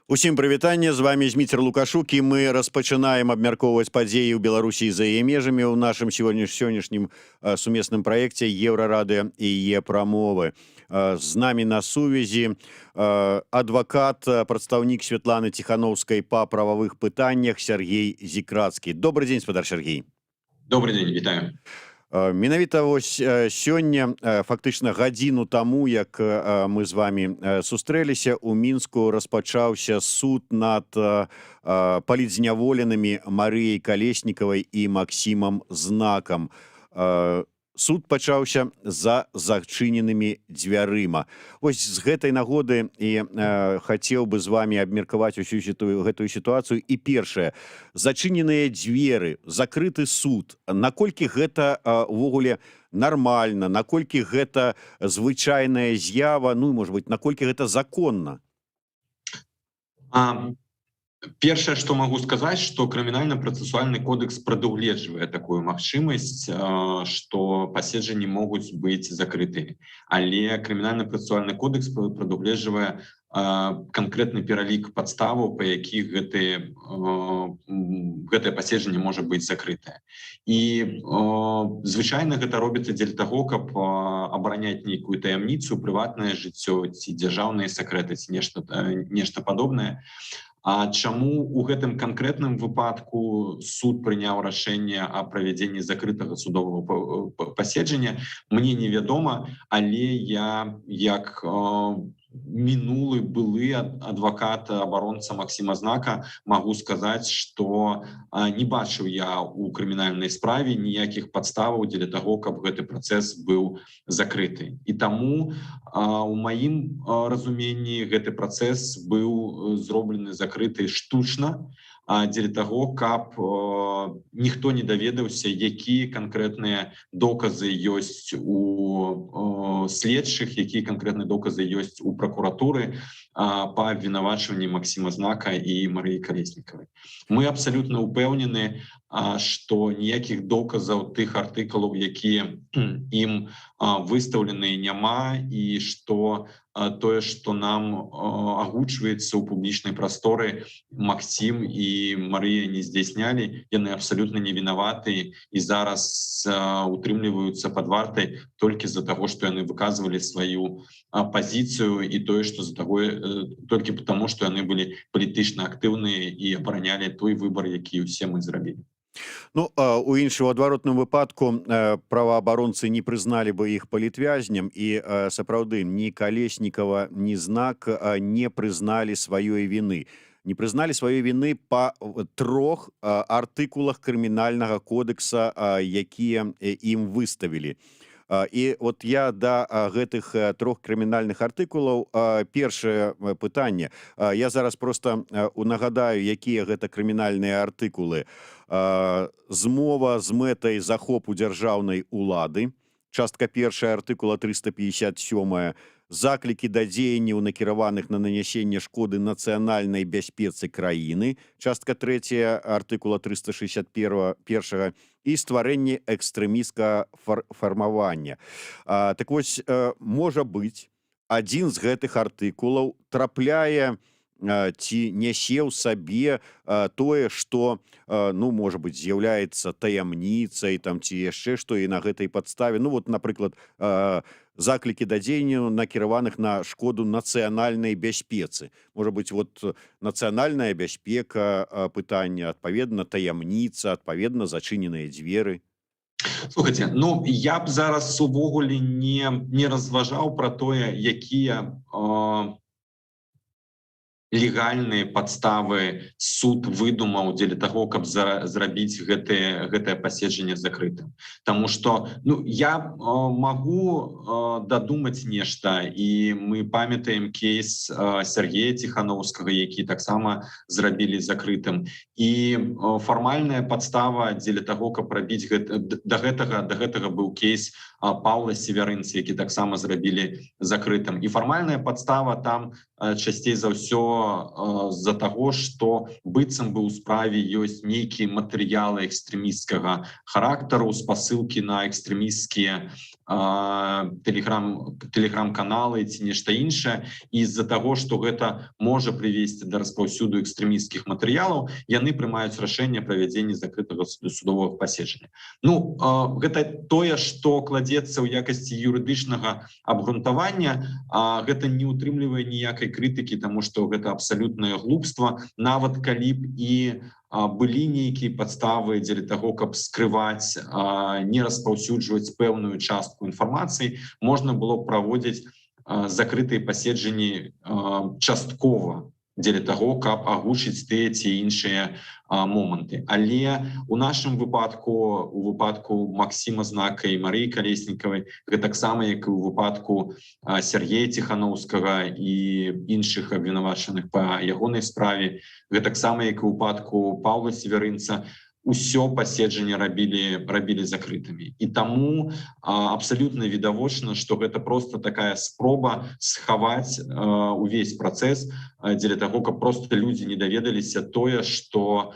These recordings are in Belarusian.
Усім прывітанне, з вами Зміцер Лукашук, і мы распачынаем абмяркоўваць падзеі ў Беларусі і за яе межамі ў нашым сённяшнім сумесным праекце Еўрарады і Е-прамовы. З намі на сувязі адвакат, прадстаўнік Святланы Ціхановскай па прававых пытаннях Сергей Зікрацкі. Добрый дзень, спадар Сергей. Добрый день, вітаю. Менавіта вось сёння, фактычна гадзіну таму, як мы з вами сустрэліся, у Мінску распачаўся суд над палітзняволенымі Марыяй Калеснікавай і Максімам Знакам. Суд пачаўся за зачыненымі дзвярыма. Вось з гэтай нагоды і хацеў бы з вами абмеркаваць усю гэтую сітуацыю. І першае, зачыненыя дзверы, закрыты суд. Наколькі гэта увогуле нармальна, наколькі гэта звычайная з'ява, ну, можа быць, наколькі гэта законна? Першае, што магу сказаць, што крымінальна-працэсуальны кодекс прадугледжвае такую магчымасць, што паседжанні могуць быць закрытымі. Але крымінальна-працэсуальны кодекс прадугледжвае канкрэтны пералік падставаў, па якіх гэтае паседжанне можа быць закрытае. І звычайна гэта робіцца дзеля таго, каб абараняць нейкую таямніцу, прыватнае жыццё ці дзяржаўныя сакрэты ці нешта падобнае. А чаму у гэтым канкрэтным выпадку суд прыняў рашэнне о правядзенні закрытага судовага паседжання, мне невядома, але я як мінулы былы адвакат абаронца Максіма Знака магу сказаць, што не бачыў я у крымінальнай справе ніякіх падставаў дзеля таго, каб гэты працэс быў закрыты. І таму у маім разуменні гэты працэс быў зроблены закрыты штучна, дзеля таго, каб ніхто не даведаўся, якія канкрэтныя доказы ёсць у следчых, якія канкрэтныя доказы ёсць у пракуратуры па абвінавачванні Максіма Знака і Марыі Калеснікавай. Мы абсалютна ўпэўнены, што ніякіх доказаў тых артыкулаў, якія ім выстаўлены, няма, і што тое, што нам агучваецца ў публічнай прасторы, Максім і Марыя не здзяйснялі, яны абсалютна не вінаваты і зараз утрымліваюцца пад вартай толькі з-за таго, што яны выказвалі сваю пазіцыю і тое, што толькі потому, што яны былі палітычна актыўныя і абаранялі той выбар, які ўсе мы зрабілі. Ну, у іншым адваротным выпадку праваабаронцы не прызналі бы іх палітвязням, і сапраўды ні Калеснікава, ні Знак не прызналі сваёй віны. Не прызналі сваёй віны па 3 артыкулах крымінальнага кодекса, якія ім выставілі. І от я да гэтых 3 крымінальных артыкулаў першае пытанне. Я зараз просто нагадаю, якія гэта крымінальныя артыкулы. Змова з мэтай захопу дзяржаўнай улады. Частка першая артыкула 357. Заклікі да дзеянняў, накіраваных на нанясенне шкоды нацыянальнай бяспецы краіны. Частка 3 артыкула 361 і стварэнне экстрэміскага фармавання. Так вось, можа быць, адзін з гэтых артыкулаў трапляе ці нясе ў сабе тое, што, ну, можа быць, з'яўляецца таямніцай там, ці яшчэ што, і на гэтай падставе. Ну, вот, напрыклад, заклікі да дзеянняў, накіраваных на шкоду нацыянальнай бяспецы. Можа быць, вот нацыянальная бяспека пытання, адпаведна, таямніца, адпаведна, зачыненыя дзверы. Слухайце, ну, я б зараз увогуле не разважаў пра тое, якія легальныя падставы суд выдумаў дзеля таго, каб зрабіць гэтае паседжанне закрытым. Таму што, ну, я магу дадумаць нешта, і мы памятаем кейс Сергея Ціхановскага, які таксама зрабілі закрытым. І фармальная падстава дзеля таго, каб рабіць да гэтага быў кейс Паўла Севярынца, які таксама зрабілі закрытым. І фармальная падстава там часцей за ўсё з-за таго, што быццам бы ў справе ёсць нейкія матэрыялы экстрэмісцкага характару, спасылкі на экстрэмісцкія тэлеграм-каналы ці нешта іншае, і з-за таго, што гэта можа прывесці да распаўсюду экстрэмісцкіх матэрыялаў, яны прымаюць рашэнне правядзення закрытага судовага паседжання. Ну, гэта тое, што кладзецца ў якасці юрыдычнага абгрунтавання, гэта не ўтрымлівае ніякай крытыкі, таму што гэта абсалютнае глупства, нават калі б і былі нейкія падставы дзеля таго, каб скрываць, не распаўсюджваць пэўную частку інфармацыі, можна было праводзіць закрытыя паседжанні часткова дзеля таго, каб агучыць тыя ці іншыя моманты. Але у нашым выпадку, у выпадку Максіма Знака і Марыі Калеснікавай, гэтаксама як і ў выпадку Сергея Ціханаўскага і іншых абвінавачаных па ягонай справе, гэтаксама як і ў выпадку Паўла Северынца, усё паседжанне рабілі закрытымі. І таму абсалютна відавочна, што гэта проста такая спроба схаваць увесь працэс дзеля таго, каб проста людзі не даведаліся тое, што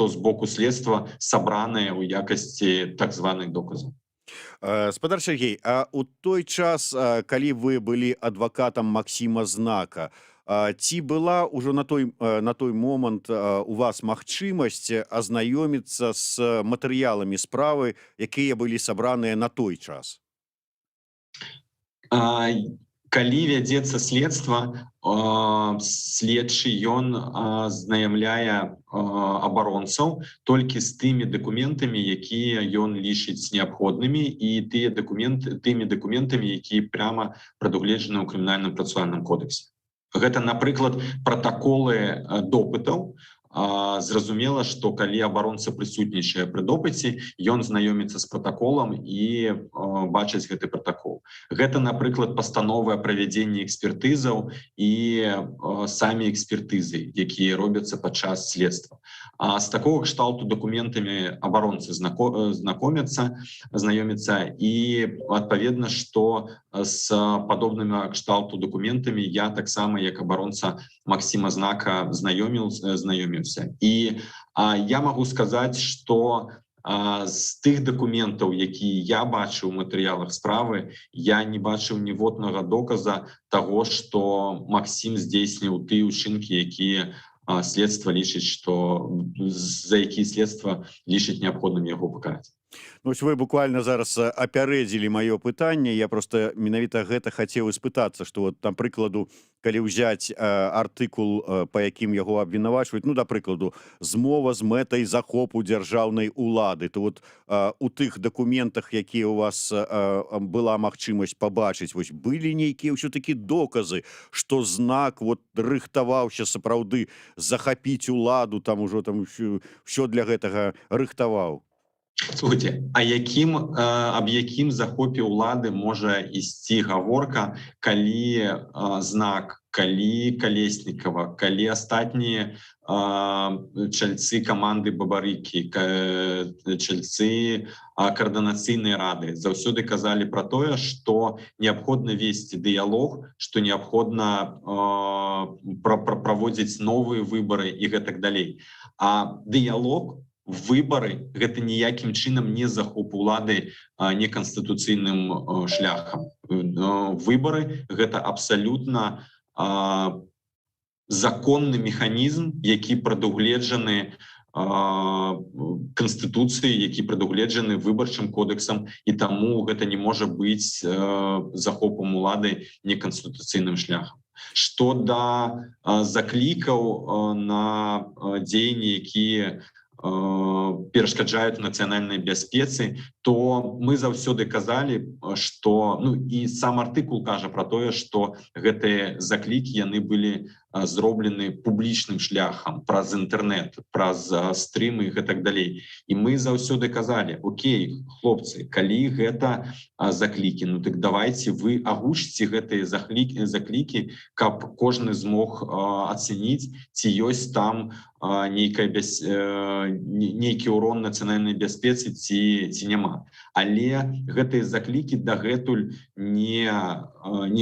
з боку следства сабранае ў якасці так званых доказаў. Спадар Сергей, а у той час, калі вы былі адвакатам Максіма Знака, ці была ўжо на той момант у вас магчымасць азнаёміцца з матэрыяламі справы, якія былі сабраныя на той час? Калі вядзецца следства, следчы ён знайамляе абаронцаў толькі з тымі дакументамі, якія ён лічыць неабходнымі, і тымі дакументамі, якія пряма прадугледжаны ў крымінальным працэсуальным кодексе. Гэта, напрыклад, пратаколы допытаў. Зразумела, што калі абаронца прысутнічае пры допыце, ён знаёміцца з пратаколам і бачыць гэты пратакол. Гэта, напрыклад, пастановы о правядзенні экспертызаў і самі экспертызы, якія робяцца падчас следства. З такога кшталту дакументамі абаронцы знаёмяцца, і адпаведна, што з падобнымі кшталту дакументамі я таксама, як абаронца Максіма Знака, знаёміўся. І я магу сказаць, што з тых дакументаў, якія я бачыў у матэрыялах справы, я не бачыў ніводнага доказа таго, што Максім здзейсніў тыя ўчынкі, якія следства лічыць, за якія следства лічыць неабходным яго пакараць. Ну, вы буквально зараз апярэдзілі маё пытанне. Я просто менавіта гэта хацеў испытацца, што вот, там прыкладу, калі ўзяць артыкул, па якім яго абвінавачваюць, ну, да прыкладу, змова з мэтай захопу дзяржаўнай улады, то вот у тых дакументах, якія у вас была магчымасць пабачыць, вось былі нейкія ўсё-такі доказы, што Знак вот рыхтаваўся сапраўды захапіць уладу, там ужо там ўсё для гэтага рыхтаваў. Слухайте, аб якім захопе ўлады можа ісці гаворка, калі Знак, калі Калеснікава, калі астатнія чальцы каманды Бабарыкі, чальцы коордынацыйнай рады заўсёды казалі пра тое, што неабходна весці дыялог, што неабходна праводзіць новыя выбары і гэтак далей. А дыялог, выбары — гэта ніякім чынам не захоп улады неканстытуцыйным шляхам. Выбары — гэта абсалютна законны механізм, які прадугледжаны Канстытуцыяй, які прадугледжаны выбарчым кодэксам, і таму гэта не можа быць захопам улады неканстытуцыйным шляхам. Што да заклікаў на дзеянні, якія перашкаджаюць нацыянальнай бяспецы, то мы заўсёды казалі, што, ну, і сам артыкул кажа пра тое, што гэтыя заклікі, яны былі зроблены публічным шляхам праз інтэрнэт, праз стрымы і гэтак далей. І мы заўсёды казалі: Окей, хлопцы, калі гэта заклікі, ну так давайте вы агучце гэтыя заклікі, каб кожны змог ацэніць, ці ёсць там нейкі ўрон нацыянальнай бяспецы ці няма. Але гэтыя заклікі дагэтуль не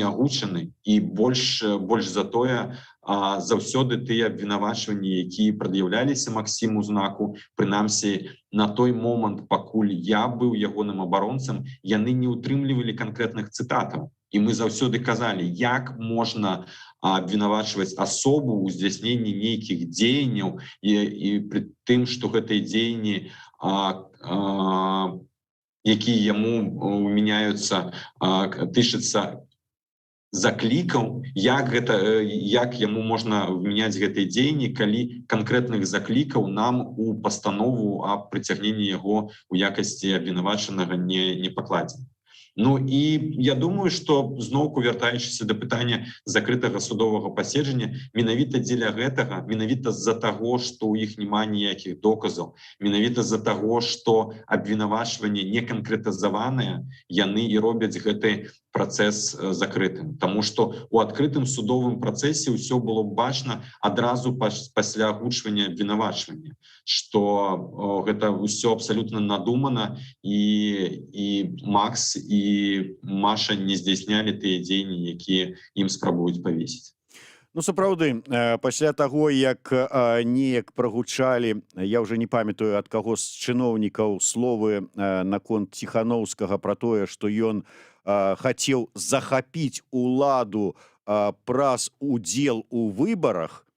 агучаны, і больш за тое, заўсёды тыя абвінавачванні, якія прад'яўляліся Максіму Знаку, прынамсі на той момант, пакуль я быў ягоным абаронцам, яны не ўтрымлівалі канкрэтных цытатаў. І мы заўсёды казалі, як можна абвінавачваць асобу ў здзяйсненні нейкіх дзеянняў, і пры тым, што гэтыя дзеянні, якія яму ўмяняюцца, тычацца заклікаў, як яму можна вмяняць гэтыя дзеянні, калі канкрэтных заклікаў нам у пастанову аб прыцягненні яго ў якасці абвінавачанага не пакладзена. Ну і я думаю, што зноўку вяртаючыся да пытання закрытага судовага паседжання, менавіта дзеля гэтага, менавіта з-за таго, што ў іх няма ніякіх доказаў, менавіта з-за таго, што абвінавачванне не канкрэтызаванае, яны і робяць гэты працэс закрытым. Таму што ў адкрытым судовым працэсе ўсё было бачна адразу пасля агучвання абвінавачвання, што гэта ўсё абсалютна надумана, і Макс і Маша не здзяйснялі тыя дзеянні, якія ім спрабуюць павесіць. Ну, сапраўды, пасля таго, як неяк прагучалі, я ўжо не памятаю, ад каго з чыноўнікаў словы наконт Ціханаўскага пра тое, што ён хацеў захапіць уладу праз удзел у выбарах,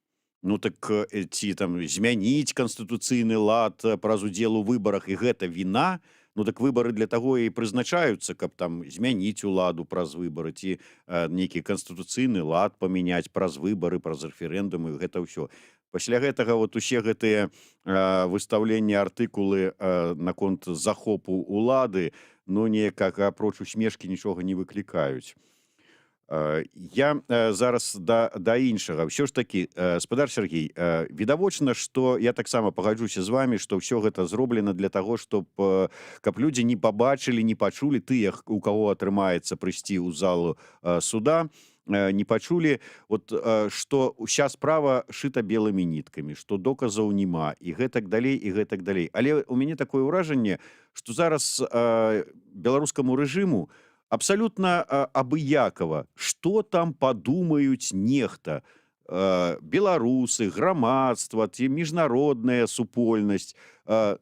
ну так ці там змяніць канстытуцыйны лад праз удзел у выбарах, і гэта віна. Ну так выбары для таго і прызначаюцца, каб там змяніць уладу праз выбары, ці нейкі канстытуцыйны лад памяняць праз выбары, праз рэферэндумы, гэта ўсё. Пасля гэтага вот усе гэтыя выстаўленні, артыкулы наконт захопу улады, ну неяк апроч усмешкі нічога не выклікаюць. Я зараз да іншага. Ўсё ж такі, спадар Сергей, відавочна, што я таксама пагаджуся з вами, што ўсё гэта зроблена для таго, каб людзі не пабачылі, не пачулі, тыя, у каго атрымаецца прыйсці ў залу суда, не пачулі, што ўся справа шыта белымі ніткамі, што доказаў няма, і гэтак далей, і гэтак далей. Але у мяне такое ўражанне, што зараз беларускаму рэжыму абсолютно абыякова, што там падумаюць нехта, беларусы, грамадства, ці міжнародная супольнасць,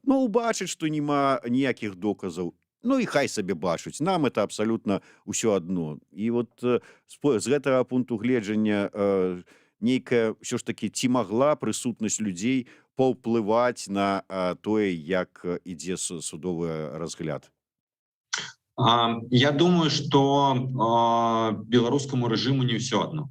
ну, убачыць, што няма ніякіх доказаў. Ну і хай сабе бачуць, нам это абсолютно ўсё адно. І вот з гэтага пункту гледжання нейкая ўсё ж такі ці магла прысутнасць людзей паўплываць на тое, як ідзе судовы разгляд? Я думаю, што беларускаму рэжыму не ўсё адно.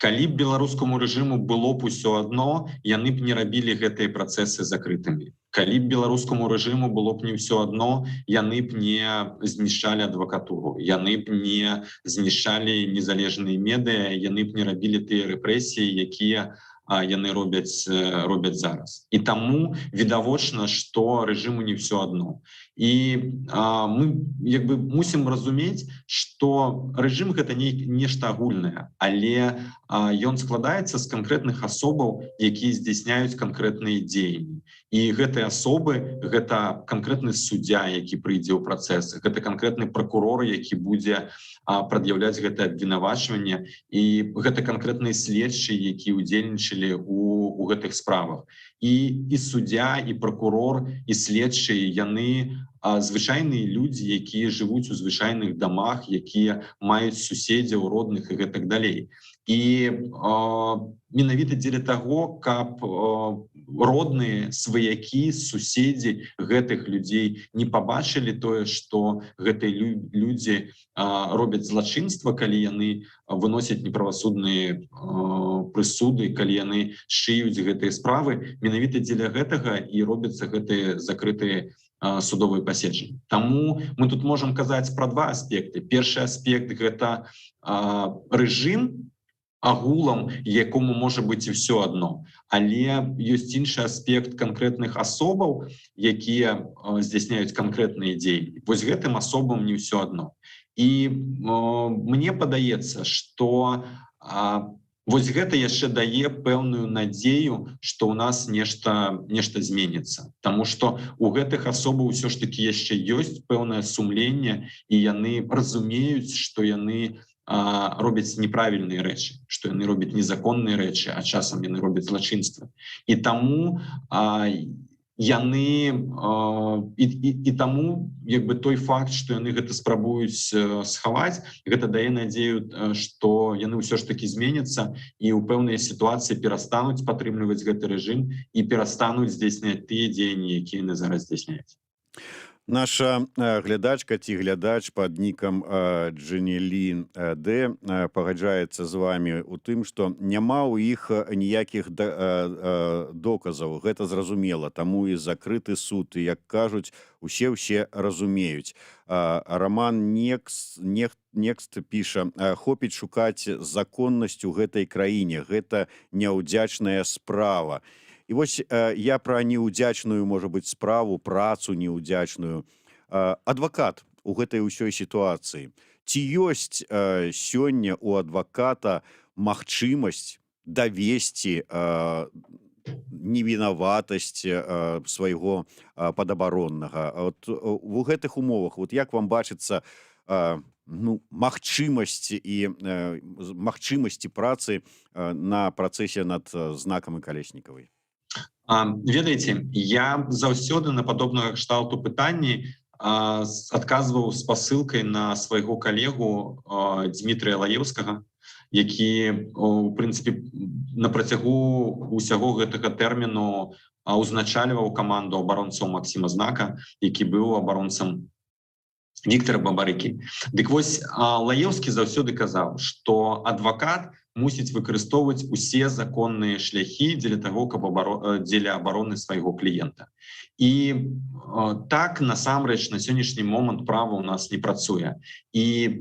Калі б беларускаму рэжыму было б усё адно, яны б не рабілі гэтыя працэсы закрытымі. Калі б беларускаму рэжыму было б не ўсё адно, яны б не знішчалі адвакатуру, яны б не знішчалі незалежныя медыа, яны б не рабілі тыя рэпрэсіі, якія яны робяць зараз. І таму відавочна, што рэжыму не ўсё адно. І мы мусім разумець, што рэжым гэта нешта агульнае, але ён складаецца з канкрэтных асобаў, якія здзяйсняюць канкрэтныя дзеянні. І гэтыя асобы, гэта канкрэтны суддзя, які прыйдзе ў працэс, гэта канкрэтны пракурор, які будзе прад'яўляць гэта абвінавачванне, і гэта канкрэтныя следчыя, якія ўдзельнічалі у гэтых справах. І суддзя, і пракурор, і следчыя, яны звычайныя людзі, якія жывуць у звычайных дамах, якія маюць суседзяў, родных і гэтак далей. І менавіта дзеля таго, каб родныя, сваякі, суседзі гэтых людзей не пабачылі тое, што гэтыя людзі робяць злачынства, калі яны выносяць неправасудныя прысуды, калі яны шыюць гэтыя справы, менавіта дзеля гэтага і робяцца гэтыя закрытыя судовыя паседжанні. Таму мы тут можам казаць пра два аспекты. Першы аспект — гэта рэжым, агулам, якому можа быць і все адно, але ёсць іншы аспект канкрэтных асобаў, якія здзяйсняюць канкрэтныя дзеянні. Вось гэтым асобам не ўсё адно. І мне падаецца, што вось гэта яшчэ дае пэўную надзею, што ў нас нешта зменіцца. Таму што у гэтых асобаў усё ж такі яшчэ ёсць пэўнае сумленне, і яны разумеюць, што яны робяць неправільныя рэчы, што яны робяць незаконныя рэчы, а часам яны робяць злачынства. І таму яны і таму як бы той факт, што яны гэта спрабуюць схаваць, гэта дае надзею, што яны ўсё ж такі зменяцца і ў пэўныя сітуацыі перастануць падтрымліваць гэты рэжым і перастануць здзейсняць тыя дзеянні, якія яны зараз здзейсняюць. Наша глядачка ці глядач пад нікам Дженелін Д пагаджаецца з вами у тым, што няма ў іх ніякіх доказаў. Гэта зразумела, таму і закрыты суд, і, як кажуць, усе разумеюць. Роман Некст піша: хопіць шукаць законнасць у гэтай краіне, гэта няўдзячная справа. І вось я пра неўдзячную, можа быць, справу, працу неўдзячную. Адвакат у гэтай усёй сітуацыі. Ці ёсць сёння у адваката магчымасць давесці невінаватасць свайго падабароннага? От у гэтых умовах, вот як вам бачыцца магчымасці працы на працэсе над знакам і Калеснікавай? Ведаеце, я заўсёды на падобнага кшталту пытанні адказваў з пасылкай на свайго калегу Дмітрыя Лаеўскага, які, у прынцыпе, на працягу ўсяго гэтага тэрміну узначальваў каманду абаронцаў Максіма Знака, які быў абаронцам Віктара Бабарыкі. Дык вось Лаеўскі заўсёды казаў, што адвакат мусіць выкарыстоўваць усе законныя шляхі дзеля абароны свайго кліента. І так, насамрэч, на сённяшні момант права ў нас не працуе. І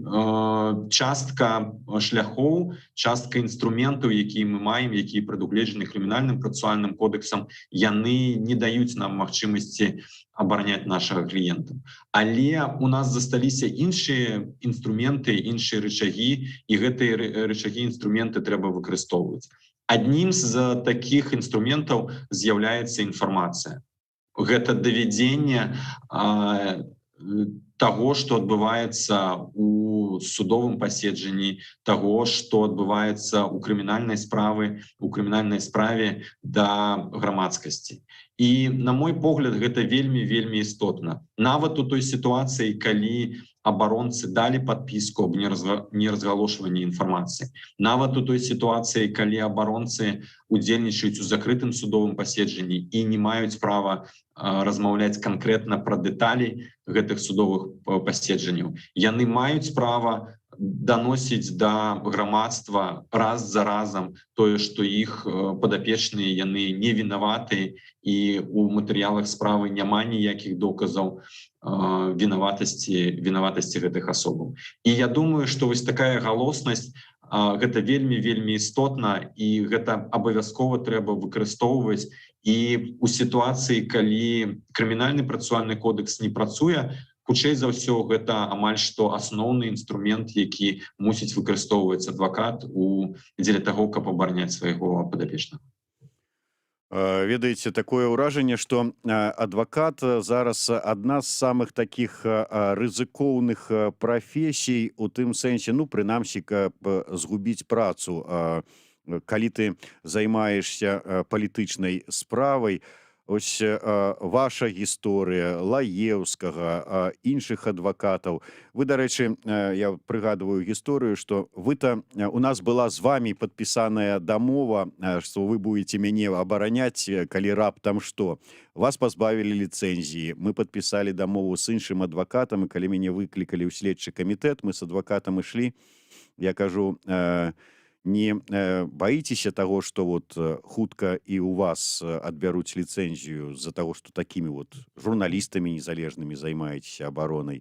частка шляхоў, частка інструментаў, якія мы маем, якія прадугледжаны крымінальным працэсуальным кодэксам, яны не даюць нам магчымасці абараняць нашага кліента. Але у нас засталіся іншыя інструменты, іншыя рычагі, і гэтыя рычагі, інструменты трэба выкарыстоўваць. Аднім з такіх інструментаў з'яўляецца інфармацыя. Гэта давядзенне таго, што адбываецца у судовым паседжанні, таго, што адбываецца ў крымінальнай справе да грамадскасці. І, на мой погляд, гэта вельмі істотна. Нават у той сітуацыі, калі абаронцы далі падпіску аб неразгалошванні інфармацыі. Нават у той сітуацыі, калі абаронцы удзельнічаюць у закрытым судовым паседжанні і не маюць права размаўляць канкрэтна пра дэталі гэтых судовых паседжанняў. Яны маюць права даносіць да грамадства раз за разам тое, што іх падапечныя, яны не вінаватыя, і у матэрыялах справы няма ніякіх доказаў вінаватасці гэтых асобаў. І я думаю, што вось такая галоснасць, гэта вельмі істотна, і гэта абавязкова трэба выкарыстоўваць. І у сітуацыі, калі крымінальны працэсуальны кодекс не працуе, хутчэй за ўсё, гэта амаль што асноўны інструмент, які мусіць выкарыстоўваць адвакат дзеля таго, каб абараняць свайго падапечнага. Ведаеце, такое ўражанне, што адвакат зараз адна з самых такіх рызыкоўных прафесій, у тым сэнсе, прынамсі, каб згубіць працу. Калі ты займаешся палітычнай справай, ось ваша гісторыя, Лаеўскага, іншых адвакатаў. Вы, дарэчы, я прыгадываю гісторыю, што у нас была з вами падпісаная дамова, што вы будете мяне абараняць, калі раптам што. Вас пазбавілі ліцэнзіі. Мы падпісалі дамову з іншым адвакатам, і калі мяне выклікалі ў следчы камітэт, мы з адвакатам ішлі. Я кажу: не баіцеся таго, што хутка і ў вас адбяруць ліцэнзію з-за таго, што такімі журналістамі незалежнымі займаецеся абаронай?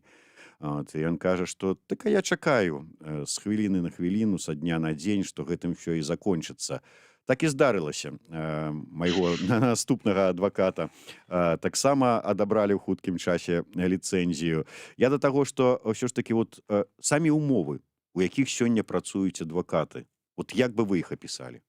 От, і ён кажа, што так а я чакаю з хвіліны на хвіліну, са дня на дзень, што гэтым всё і закончыцца. Так і здарылася. Майго наступнага адваката таксама адабралі ў хуткім часе ліцэнзію. Я да таго, што ўсё ж такі вот самі ўмовы, у якіх сёння працуюць адвакаты, вот як бы вы іх апісалі?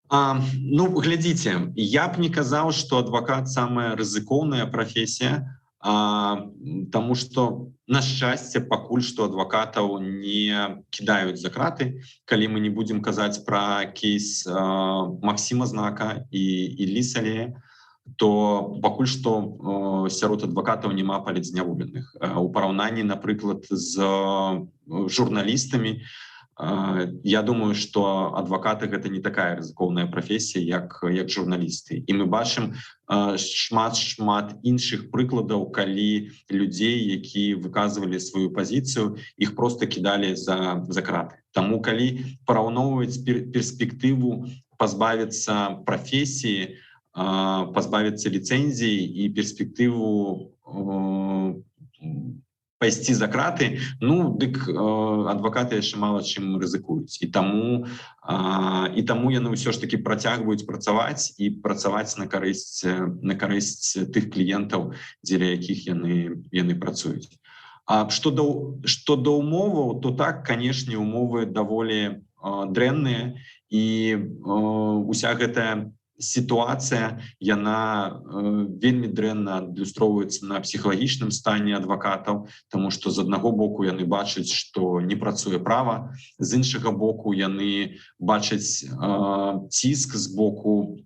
Ну, глядзіце, я б не казаў, што адвакат самая рызыкоўная прафесія, таму што, на шчасце, пакуль што адвакатаў не кідаюць за краты. Калі мы не будзем казаць пра кейс Максіма Знака і Іллі Салея, то пакуль што сярод адвакатаў няма палітзняволеных. У параўнанні, напрыклад, з журналістамі, я думаю, што адвакаты гэта не такая рызыкоўная прафесія, як журналісты. І мы бачым шмат іншых прыкладаў, калі людзей, які выказвалі сваю пазіцыю, іх проста кідалі за краты. Таму калі параўноўваць перспектыву пазбавіцца прафесіі, пазбавіцца ліцэнзіі і перспектыву пайсці за краты, ну, дык адвакаты яшчэ мала чым рызыкуюць. І таму яны ўсё ж такі працягваюць працаваць і працаваць на карысць тых кліентаў, дзеля якіх яны працуюць. Што да ўмоваў, то так, канешне, умовы даволі дрэнныя, і уся гэтая сітуацыя, яна вельмі дрэнна адлюстроўваецца на псіхалагічным стане адвакатаў, таму што з аднаго боку яны бачаць, што не працуе права, з іншага боку яны бачаць ціск з боку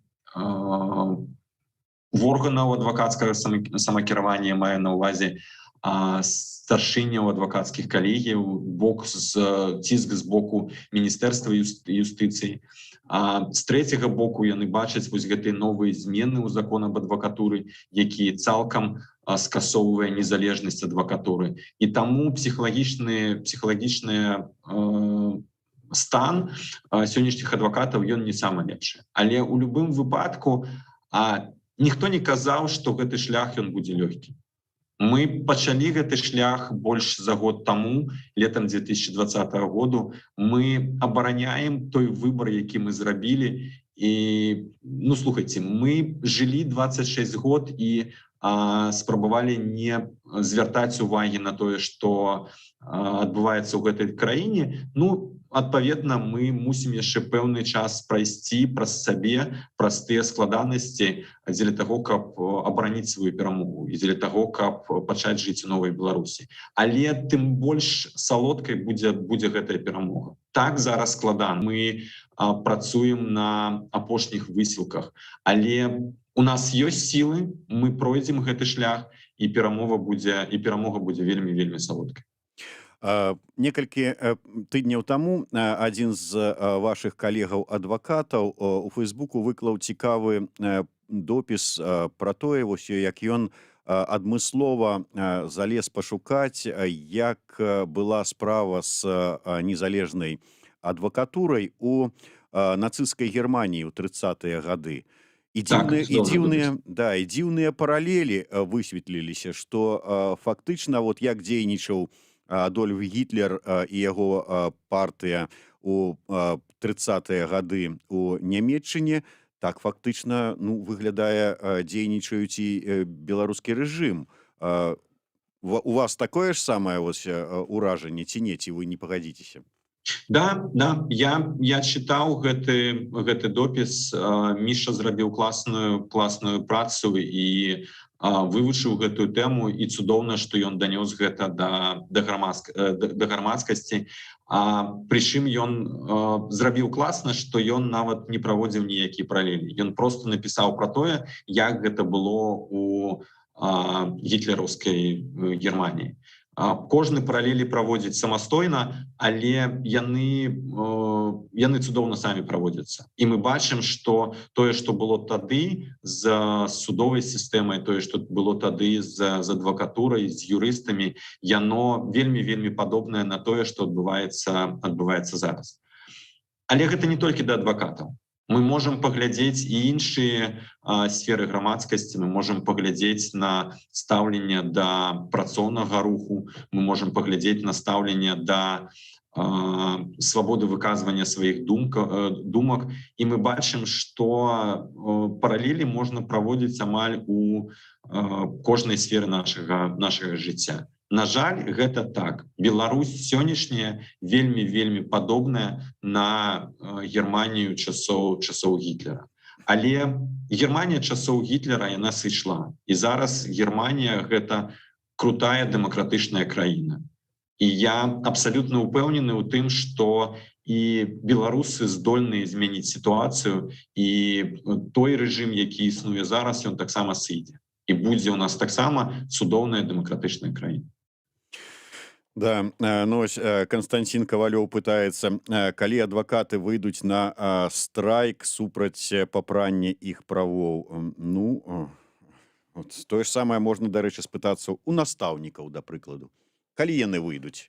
органаў адвакацкага самакіравання, мае на ўвазе старшыняў адвакацкіх калегіяў, ціск з боку Міністэрства юстыцыі. З трэцяга боку яны бачаць вось гэтыя новыя змены ў закон аб адвакатуры, які цалкам скасоўвае незалежнасць адвакатуры. І таму псіхалагічны стан сённяшніх адвакатаў, ён не самы лепшы. Але ў любым выпадку ніхто не казаў, што гэты шлях ён будзе лёгкі. Мы пачалі гэты шлях больш за год таму, летам 2020 году. Мы абараняем той выбар, які мы зрабілі. І, ну, слухайце, мы жылі 26 год і спрабавалі не звяртаць увагі на тое, што адбываецца ў гэтай краіне. Ну, адпаведна, мы мусім яшчэ пэўны час прайсці праз сабе, праз тыя складанасці, дзеля таго, каб абараніць сваю перамогу і дзеля таго, каб пачаць жыць у новай Беларусі. Але тым больш салодкай будзе гэтая перамога. Так, зараз складана. Мы працуем на апошніх высілках, але у нас ёсць сілы, мы пройдзем гэты шлях, і перамога будзе вельмі салодкай. Некалькі тыдняў таму адзін з вашых калегаў-адвакатаў у Фейсбуку выклаў цікавы допіс пра тое, як ён адмыслова залез пашукаць, як была справа з незалежнай адвакатурай у нацысцкай Германіі ў 30-е гады. І дзіўныя паралелі высветліліся, што фактычна як дзейнічаў Адольф Гітлер і яго партыя у 30-е гады ў Нямецчыне, так фактычна выглядае дзейнічаюць і беларускі рэжым. У вас такое ж самае ўражанне ці не, ці вы не пагадзіцеся? Да, я чытаў гэты допіс. Міша зрабіў класную працу і вывучыў гэтую тэму, і цудоўна, што ён данёс гэта да грамадскасці. Прычым ён зрабіў класна, што ён нават не праводзіў ніякія паралелі. Ён проста напісаў пра тое, як гэта было у гітлераўскай Германіі. Кожны паралелі праводзіць самастойна, але яны цудоўна самі праводзяцца. І мы бачым, што тое, што было тады з судовай сістэмай, тое, што было тады з адвакатурай, з юрыстамі, яно вельмі падобнае на тое, што адбываецца зараз. Але гэта не толькі да адвакатаў. Мы можам паглядзець і іншыя сферы грамадскасці, мы можам паглядзець на стаўленне да працоўнага руху, мы можам паглядзець на стаўленне да свабоды выказвання сваіх думак, і мы бачым, што паралелі можна праводзіць амаль у кожнай сферы нашага жыцця. На жаль, гэта так. Беларусь сённяшняя вельмі падобная на Германію часоў Гітлера. Але Германія часоў Гітлера яна сышла. І зараз Германія гэта крутая дэмакратычная краіна. І я абсалютна ўпэўнены ў тым, што і беларусы здольныя змяніць сітуацыю, і той рэжым, які існуе зараз, ён таксама сыдзе. І будзе ў нас таксама цудоўная дэмакратычная краіна. Да, ну ось Константин Ковалёў пытаецца, калі адвакаты выйдуць на страйк супраць папрання іх правоў. Ну, от, тое ж самае можна, дарэчы, спытацца у настаўнікаў, да прыкладу. Калі яны выйдуць?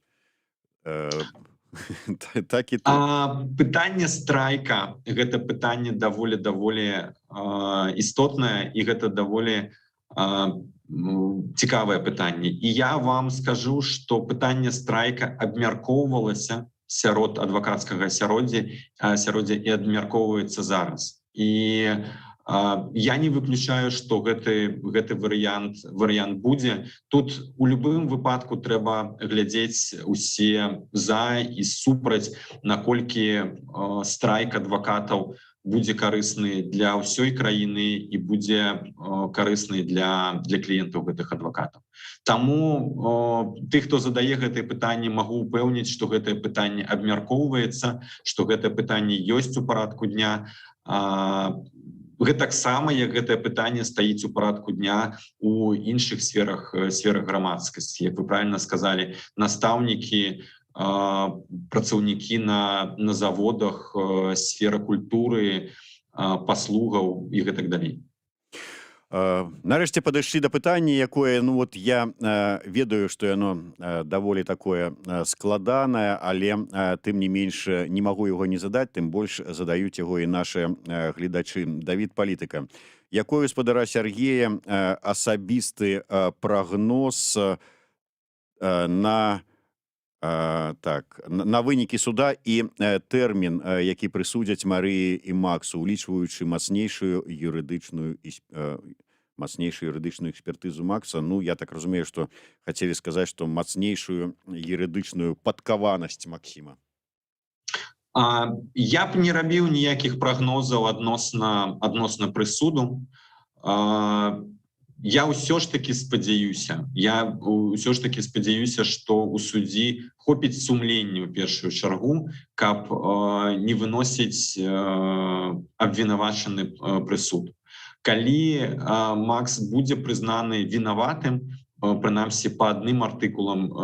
Так і тут. Пытанне страйка — гэта пытанне даволі істотнае, і гэта даволі цікавае пытанне. І я вам скажу, што пытанне страйка абмяркоўвалася сярод адвакацкага асяроддзя і абмяркоўваецца зараз. І я не выключаю, што гэты варыянт будзе. Тут у любым выпадку трэба глядзець усе за і супраць, наколькі страйк адвакатаў будзе карысны для ўсёй краіны і будзе карысны для кліентаў гэтых адвакатаў. Таму тых, хто задае гэтае пытанне, магу ўпэўніць, што гэтае пытанне абмяркоўваецца, што гэтае пытанне ёсць у парадку дня. Гэтаксама, як гэтае пытанне стаіць у парадку дня у іншых сферах грамадскасці. Як вы правільна сказалі, настаўнікі, працаўнікі на заводах, сфера культуры, паслугаў і гэтак далей. Нарэшце падышлі да пытання, якое, ну вот я ведаю, што яно даволі такое складанае, але тым не менш не магу яго не задаць, тым больш задаюць яго і нашыя гледачы. Давід Палітыка. Якой у гаспадара Сяргея асабісты прагноз на вынікі суда і тэрмін, які прысудзяць Марыі і Максу, улічваючы мацнейшую юрыдычную экспертызу Макса. Ну, я так разумею, што хацелі сказаць, што мацнейшую юрыдычную падкаванасць Максіма. Я б не рабіў ніякіх прагнозаў адносна прысуду. Я ўсё ж таки спадзяюся, што ў суддзі хопіць сумлення ў першую чаргу, каб не выносіць абвінавачаны прысуд. Калі Макс будзе прызнаны вінаватым, прынамсі па адным артыкулам,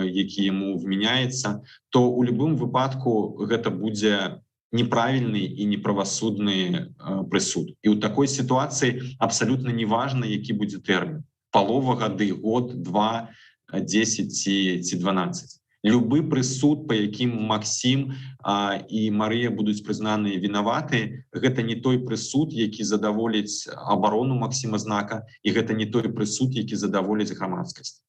які яму вменяецца, то ў любым выпадку гэта будзе неправільны і неправасудны прысуд. І ў такой сітуацыі абсалютна неважна, які будзе тэрмін. Палова гады, год, 2, 10 ці 12. Любы прысуд, па якім Максім і Марыя будуць прызнаныя вінаваты, гэта не той прысуд, які задаволіць абарону Максіма Знака, і гэта не той прысуд, які задаволіць грамадскасць.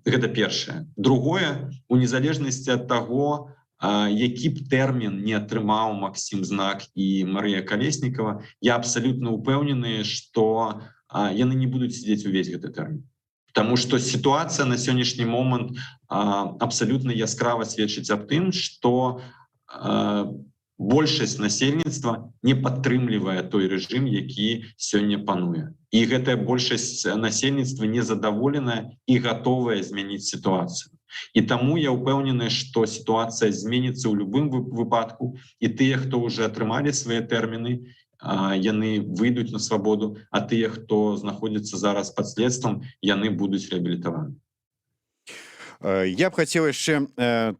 Гэта першае. Другое, у незалежнасці ад таго, які б тэрмін не атрымаў Максім Знак і Марыя Калеснікава, я абсалютна ўпэўнены, што яны не будуць сидзець увесь гэты тэрмін. Таму што сітуацыя на сённяшні момант абсалютна яскрава сведчыць аб тым, што большасць насельніцтва не падтрымлівае той рэжым, які сёння пануе. І гэтая большасць насельніцтва незадаволеная і гатовая змяніць сітуацыю. І таму я ўпэўнены, што сітуацыя зменіцца ў любым выпадку, і тыя, хто ўжо атрымалі свае тэрміны, яны выйдуць на свабоду, а тыя, хто знаходзіцца зараз пад следствам, яны будуць рэабілітаваны. Я б хацеў яшчэ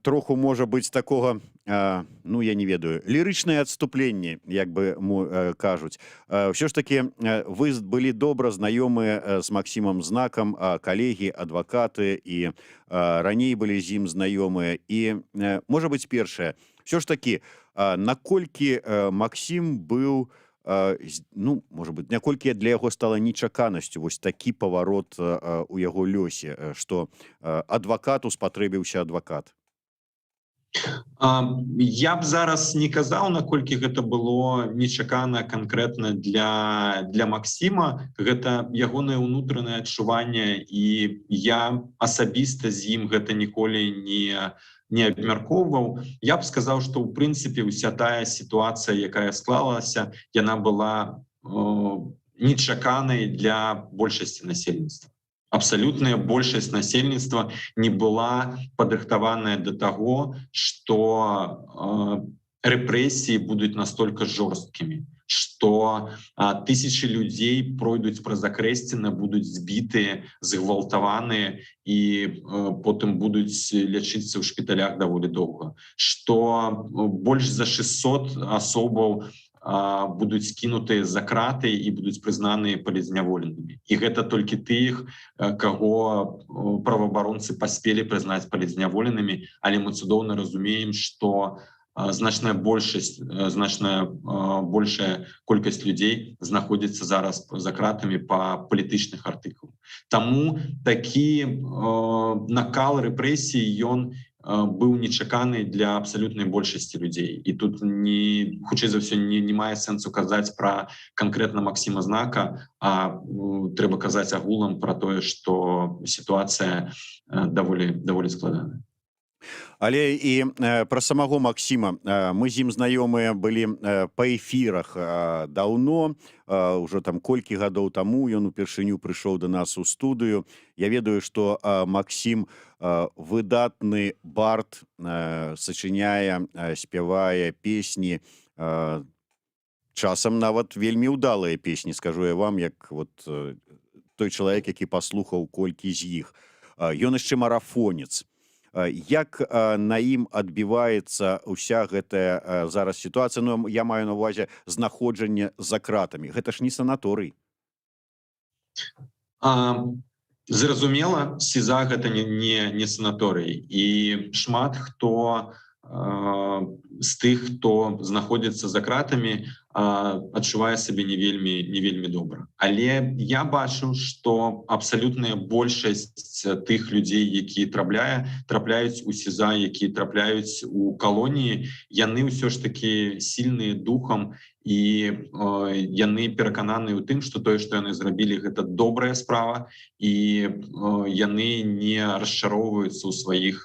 троху, можа быць, такога, ну, я не ведаю, лірычнае адступленне, як бы кажуць. Ўсё ж такі вы былі добра знаёмыя з Максімам Знакам, калегі, адвакаты, і раней былі з ім знаёмыя. І, можа быць, першае, ўсё ж такі, Наколькі Максім быў, ну, можа быть, наколькі для яго стала нечаканасцю вось такі паварот у яго лёсе, што адвакату спатрэбіўся адвакат. Я б зараз не казаў, наколькі гэта было нечакана канкрэтна для Максіма. Гэта ягонае ўнутранае адчуванне, і я асабіста з ім гэта ніколі не абмяркоўваў. Я б сказаў, што ў прынцыпе ўся тая сітуацыя, якая склалася, яна была нечаканай для большасці насельніцтва. Абсалютная большасць насельніцтва не была падрыхтаваная да таго, што рэпрэсіі будуць настолькі жорсткімі, што тысячы людзей пройдуць праз Акрэсціна, будуць збітыя, згвалтаваныя і потым будуць лячыцца ў шпіталях даволі доўга, што больш за 600 асобаў будуць скінутыя за краты і будуць прызнаныя палізняволенымі. І гэта толькі тых, каго праваабаронцы паспелі прызнаць палізняволенымі, але мы цудоўна разумеем, што значная большая колькасць людзей знаходзіцца зараз за кратамі па палітычных артыкулах. Таму такі накал рэпрэсій ён быў нечаканы для абсалютнай большасці людзей. І тут хутчэй за ўсё не мае сэнсу казаць пра канкрэтна Максіма Знака, а трэба казаць агулам пра тое, што сітуацыя даволі складаная. Але і пра самого Максіма. Мы з ім знаёмыя былі па эфірах даўно, ўжо там колькі гадоў таму ён упершыню прыйшоў да нас у студыю. Я ведаю, што Максім выдатны бард, сачыняе, спявае песні, часам нават вельмі ўдалыя песні, скажу я вам, як вот той чалавек, які паслухаў колькі з іх. Ён яшчэ марафонец. Як на ім адбіваецца ўся гэтая зараз сітуацыя? Ну, я маю на ўвазе знаходжанне за кратамі. Гэта ж не санаторый. Зразумела, СІЗА гэта не санаторый. І шмат хто з тых, хто знаходзіцца за кратамі, адчувае сабе не вельмі добра. Але я бачу, што абсалютная большасць тых людзей, якія трапляюць у СІЗА, якія трапляюць у калоніі, яны ўсё ж такі сільныя духам, і яны перакананыя ў тым, што тое, што яны зрабілі, гэта добрая справа, і яны не расчароўваюцца ў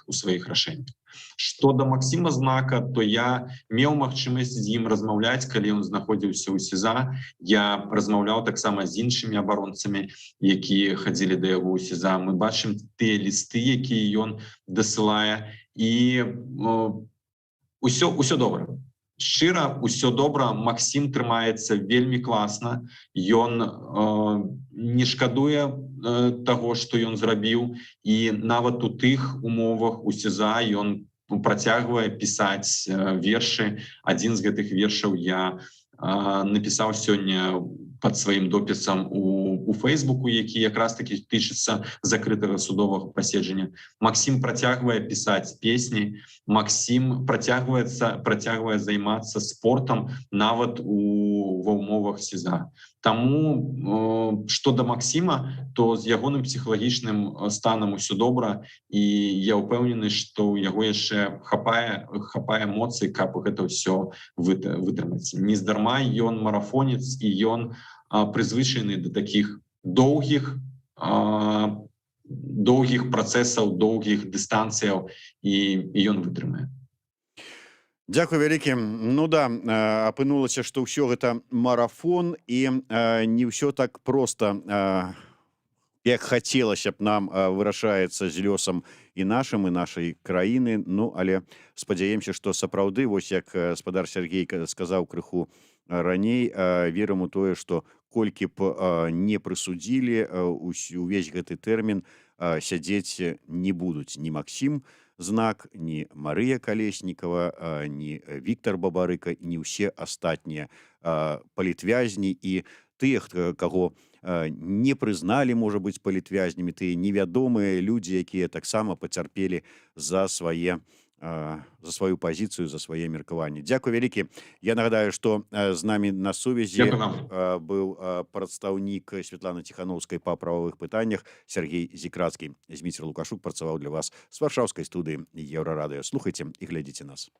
сваіх рашэннях. Што да Максіма Знака, то я меў магчымасць з ім размаўляць, калі ён знаходзіўся ў СІЗА. Я размаўляў таксама з іншымі абаронцамі, якія хадзілі да яго ў СІЗА. Мы бачым тыя лісты, якія ён дасылае, і ўсё добра. Шчыра, усё добра. Максім трымаецца вельмі класна. Ён не шкадуе таго, што ён зрабіў. І нават у тых умовах у СІЗА ён працягвае пісаць вершы. Адзін з гэтых вершаў я напісаў сёння пад сваім допісам у Фейсбуку, які якраз таки тычыцца закрытага судовага паседжання. Максім працягвае пісаць песні, Максім працягвае займацца спортам нават ва ўмовах СІЗА. Таму, што да Максіма, то з ягоным псіхалагічным станам усё добра, і я ўпэўнены, што ў яго яшчэ хапае эмоцый, каб гэта ўсё вытрымаць. Нездарма ён марафонец, і ён прызвычаны да такіх доўгіх працэсаў, доўгіх дыстанцыяў, і ён вытрымае. Дзякуй вялікі. Ну да, апынулася, што ўсё гэта марафон, і не ўсё так проста, як хацелася б нам, вырашаецца з лёсам і нашым, і нашай краіны. Ну, але спадзяемся, што сапраўды, вось як гаспадар Сергей сказаў крыху раней, верым у тое, што колькі б не прысудзілі, увесь гэты тэрмін сядзець не будуць ні Максім Знак, ні Марыя Калеснікава, ні Віктар Бабарыка, ні ўсе астатнія палітвязні, і тыя, каго не прызналі, можа быць, палітвязнямі, тыя невядомыя людзі, якія таксама пацярпелі за свае за сваю пазіцыю, за свае меркаванні. Дзякуй вялікі. Я нагадаю, што з намі на сувязі Дякую вам. быў прадстаўнік Святланы Ціханаўскай па прававых пытаннях Сергей Зікрацкі. Зміцер Лукашук працаваў для вас з варшаўскай студыі Еўрарадыё. Слухайце і глядзіце нас.